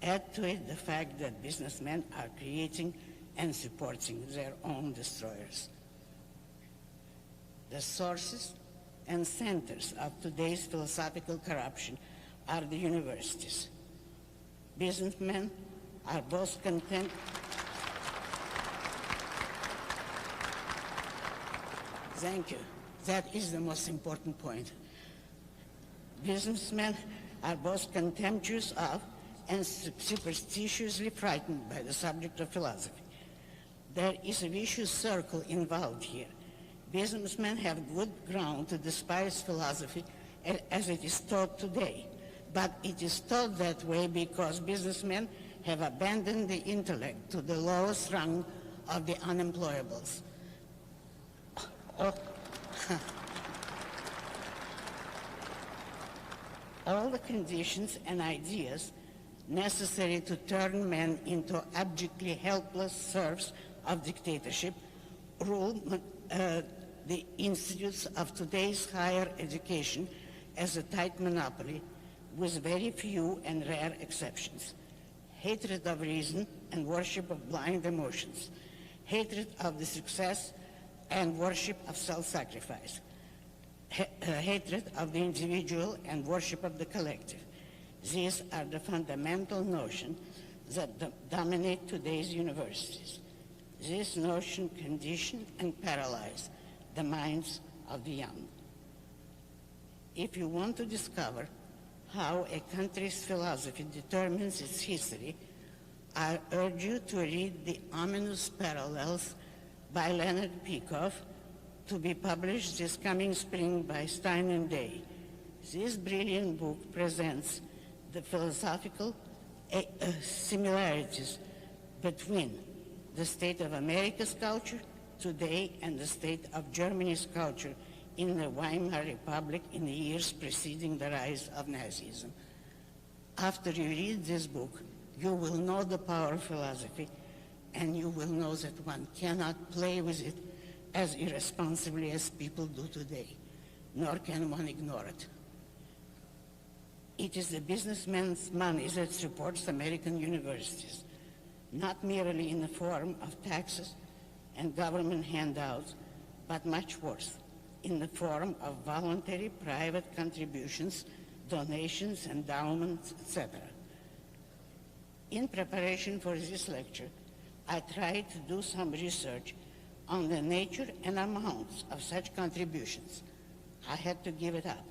Add to it the fact that businessmen are creating and supporting their own destroyers. The sources and centers of today's philosophical corruption are the universities. Businessmen are both content. Thank you. That is the most important point. Businessmen are both contemptuous of and superstitiously frightened by the subject of philosophy. There is a vicious circle involved here. Businessmen have good ground to despise philosophy as it is taught today, but it is taught that way because businessmen have abandoned the intellect to the lowest rung of the unemployables. All the conditions and ideas necessary to turn men into abjectly helpless serfs of dictatorship rule the institutes of today's higher education as a tight monopoly with very few and rare exceptions. Hatred of reason and worship of blind emotions, hatred of the success and worship of self-sacrifice, hatred of the individual and worship of the collective. These are the fundamental notions that dominate today's universities. This notion condition and paralyze the minds of the young. If you want to discover how a country's philosophy determines its history, I urge you to read The Ominous Parallels by Leonard Peikoff, to be published this coming spring by Stein and Day. This brilliant book presents the philosophical similarities between the state of America's culture today and the state of Germany's culture in the Weimar Republic in the years preceding the rise of Nazism. After you read this book, you will know the power of philosophy, and you will know that one cannot play with it as irresponsibly as people do today, nor can one ignore it. It is the businessman's money that supports American universities, not merely in the form of taxes and government handouts, but much worse, in the form of voluntary private contributions, donations, endowments, etc. In preparation for this lecture, I tried to do some research on the nature and amounts of such contributions. I had to give it up.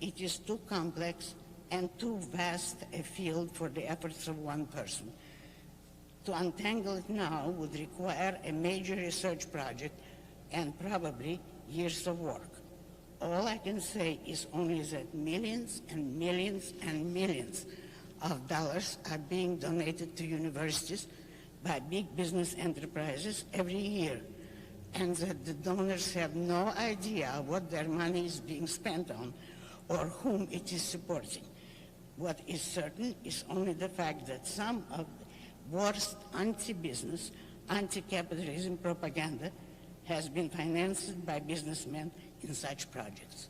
It is too complex and too vast a field for the efforts of one person. To untangle it now would require a major research project and probably years of work. All I can say is only that millions and millions and millions of dollars are being donated to universities by big business enterprises every year, and that the donors have no idea what their money is being spent on or whom it is supporting. What is certain is only the fact that some of the worst anti-business, anti-capitalism propaganda has been financed by businessmen in such projects.